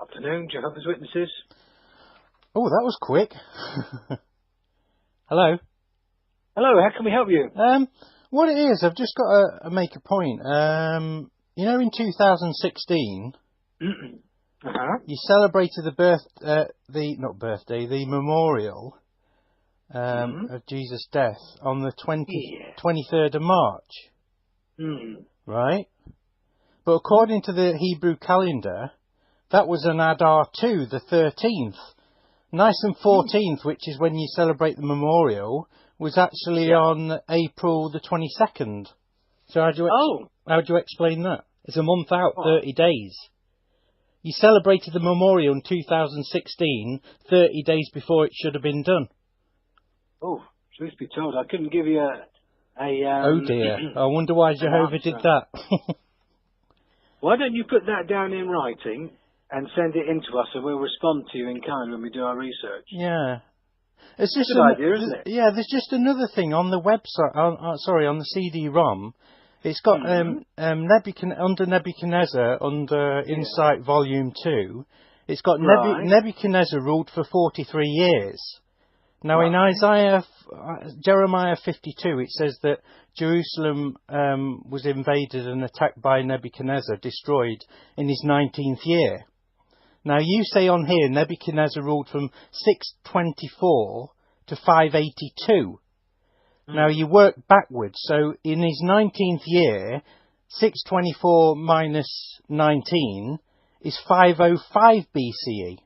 Afternoon, Jehovah's Witnesses. Oh, that was quick. Hello. Hello, how can we help you? What it is, I've just got to make a point. You know, in 2016, you celebrated the memorial of Jesus' death on the 23rd of March. Right? But according to the Hebrew calendar, that was an Adar 2, the 13th. Nice and 14th, which is when you celebrate the memorial, was actually on April the 22nd. So how do you explain that? It's a month out, 30 days. You celebrated the memorial in 2016, 30 days before it should have been done. Oh, truth be told, I couldn't give you oh dear, I wonder why Jehovah did that. Why don't you put that down in writing and send it in to us, and we'll respond to you in kind when we do our research. Yeah. It's just good idea, isn't it? Yeah, there's just another thing on the website, on the CD-ROM. It's got under Nebuchadnezzar, under Insight Volume 2, it's got Nebuchadnezzar ruled for 43 years. Now in Jeremiah 52, it says that Jerusalem was invaded and attacked by Nebuchadnezzar, destroyed in his 19th year. Now you say on here Nebuchadnezzar ruled from 624 to 582. Now you work backwards, so in his 19th year, 624 minus 19 is 505 BCE.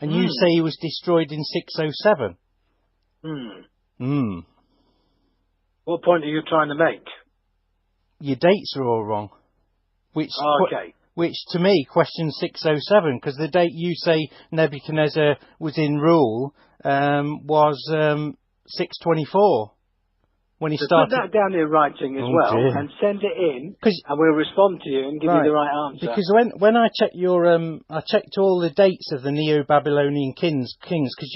And you say he was destroyed in 607. What point are you trying to make? Your dates are all wrong. Which to me questions 607, because the date you say Nebuchadnezzar was in rule was 624 when he started. Put that down in writing as and send it in, and we'll respond to you and give you the right answer. Because when I checked I checked all the dates of the Neo-Babylonian kings, because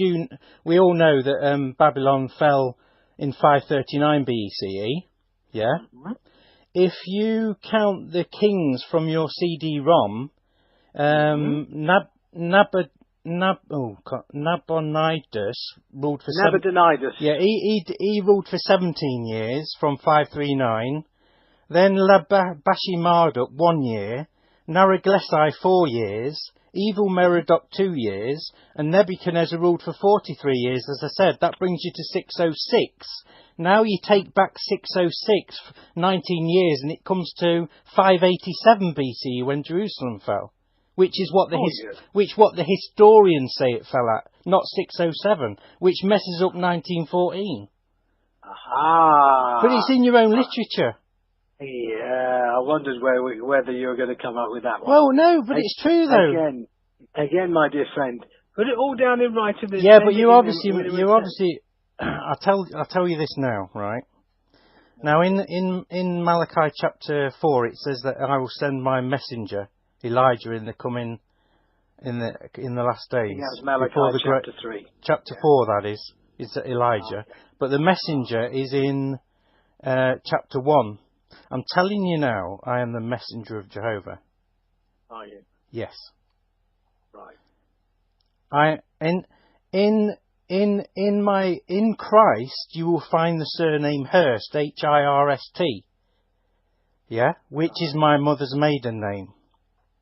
we all know that Babylon fell in 539 BCE. Yeah. If you count the kings from your CD-ROM, Nabonidus ruled for he ruled for 17 years from 539. Then Labashi-Marduk 1 year, Naraglesai 4 years, Evil Merodach 2 years, and Nebuchadnezzar ruled for 43 years. As I said, that brings you to 606. Now you take back 606, 19 years, and it comes to 587 BCE when Jerusalem fell. Which is what the historians say it fell at, not 607, which messes up 1914. But it's in your own literature. Yeah, I wondered whether you were going to come up with that one. Well, no, but it's true though. Again, my dear friend, put it all down in writing. Yeah, but you obviously. I'll tell you this now, right? Now, in Malachi chapter 4, it says that I will send my messenger Elijah in the last days. That was Malachi chapter 3. Chapter 4, that is Elijah. But the messenger is in chapter 1. I'm telling you now, I am the messenger of Jehovah. Are you? Yes. Right. In Christ you will find the surname Hurst, Hirst. Yeah, which is my mother's maiden name.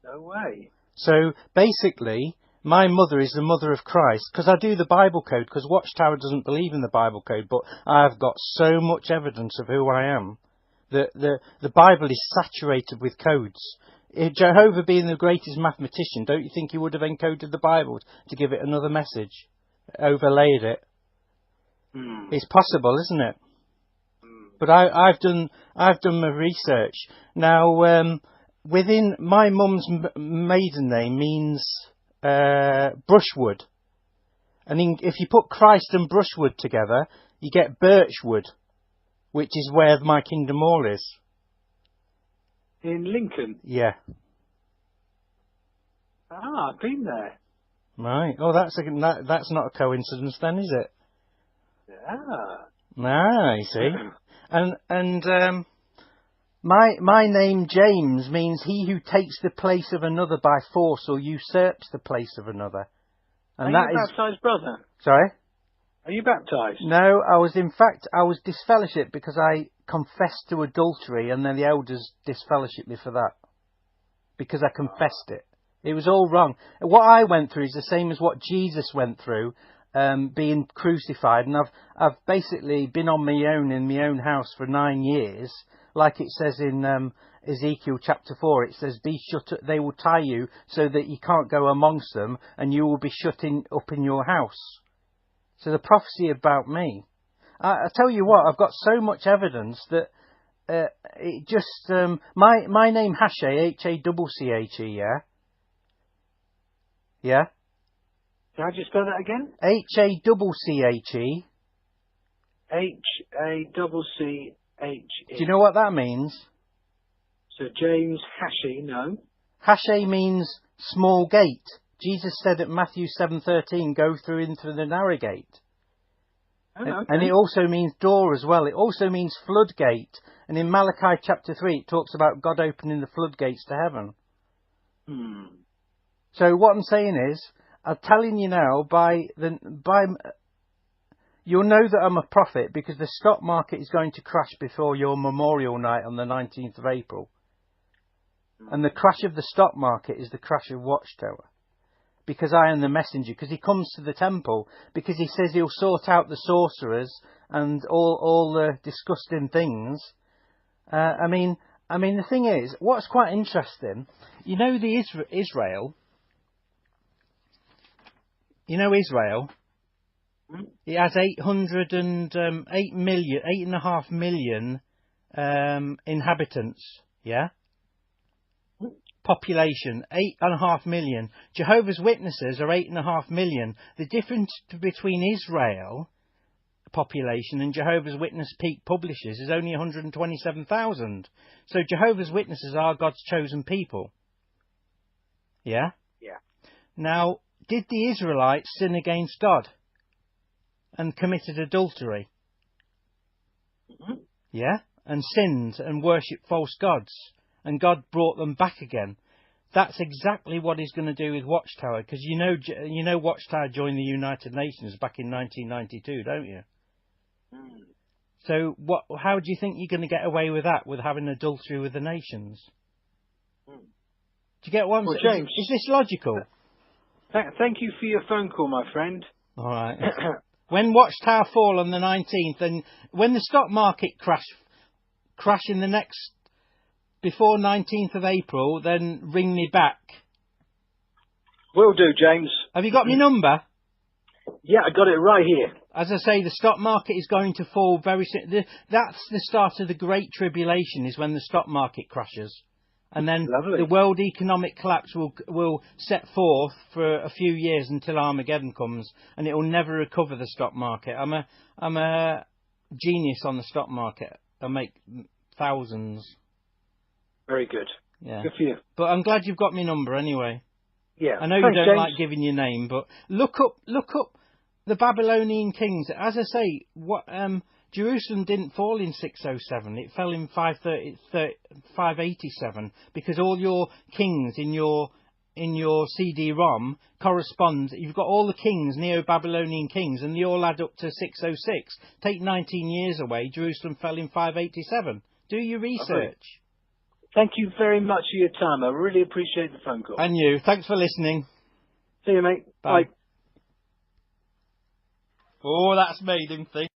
No way. So basically, my mother is the mother of Christ, because I do the Bible code, because Watchtower doesn't believe in the Bible code, but I've got so much evidence of who I am. The Bible is saturated with codes. If Jehovah being the greatest mathematician, don't you think he would have encoded the Bible to give it another message? Overlaid it? It's possible, isn't it? But I've done my research. Now, within my mum's maiden name means brushwood. And if you put Christ and brushwood together, you get birchwood, which is where my Kingdom Hall is. In Lincoln? Yeah. I've been there. Right. Oh, that's not a coincidence then, is it? Yeah. Ah, you see. And My name, James, means he who takes the place of another by force or usurps the place of another. And Are you a baptised brother? Sorry? Are you baptised? No, I was disfellowshipped because I confessed to adultery, and then the elders disfellowshipped me for that. Because I confessed it. It was all wrong. What I went through is the same as what Jesus went through, being crucified. And I've basically been on my own in my own house for 9 years. Like it says in Ezekiel chapter 4, it says, they will tie you so that you can't go amongst them, and you will be shut up in your house. So the prophecy about me. I tell you what, I've got so much evidence that it just... my name, Hashe, H-A-C-C-H-E, yeah? Yeah? Can I just spell that again? H-A-C-C-H-E. H-A-C-C-H-E. Do you know what that means? So James Hashe, no. Hashe means small gate. Jesus said at Matthew 7:13, go through into the narrow gate. Oh, okay. And it also means door as well. It also means floodgate. And in Malachi chapter 3, it talks about God opening the floodgates to heaven. So what I'm saying is, I'm telling you now, you'll know that I'm a prophet because the stock market is going to crash before your memorial night on the 19th of April. And the crash of the stock market is the crash of Watchtower. Because I am the messenger. Because he comes to the temple. Because he says he'll sort out the sorcerers and all the disgusting things. I mean, the thing is, what's quite interesting, you know Israel. You know Israel. It has 8.5 million inhabitants. Yeah. Population 8.5 million. Jehovah's Witnesses are 8.5 million. The difference between Israel population and Jehovah's Witness Peak Publishers is only 127,000. So Jehovah's Witnesses are God's chosen people. Yeah? Yeah. Now, did the Israelites sin against God and committed adultery? Yeah? And sinned and worshipped false gods. And God brought them back again. That's exactly what he's going to do with Watchtower. Because you know Watchtower joined the United Nations back in 1992, don't you? So how do you think you're going to get away with that, with having adultery with the nations? Do you get what I'm saying? James, is this logical? Thank you for your phone call, my friend. All right. When Watchtower fall on the 19th, and when the stock market crash in the next... before 19th of April, then ring me back. Will do, James. Have you got my number? Yeah, I got it right here. As I say, the stock market is going to fall very soon. That's the start of the Great Tribulation, is when the stock market crashes. And then Lovely. The world economic collapse will set forth for a few years until Armageddon comes, and it will never recover the stock market. I'm a genius on the stock market. I make thousands. Very good. Yeah. Good for you. But I'm glad you've got my number anyway. Yeah. I know you don't like giving your name, but look up the Babylonian kings. As I say, Jerusalem didn't fall in 607. It fell in 587 because all your kings in your CD-ROM correspond. You've got all the kings, Neo-Babylonian kings, and they all add up to 606. Take 19 years away, Jerusalem fell in 587. Do your research. Okay. Thank you very much for your time. I really appreciate the phone call. And you. Thanks for listening. See you, mate. Bye. Oh, that's made him think.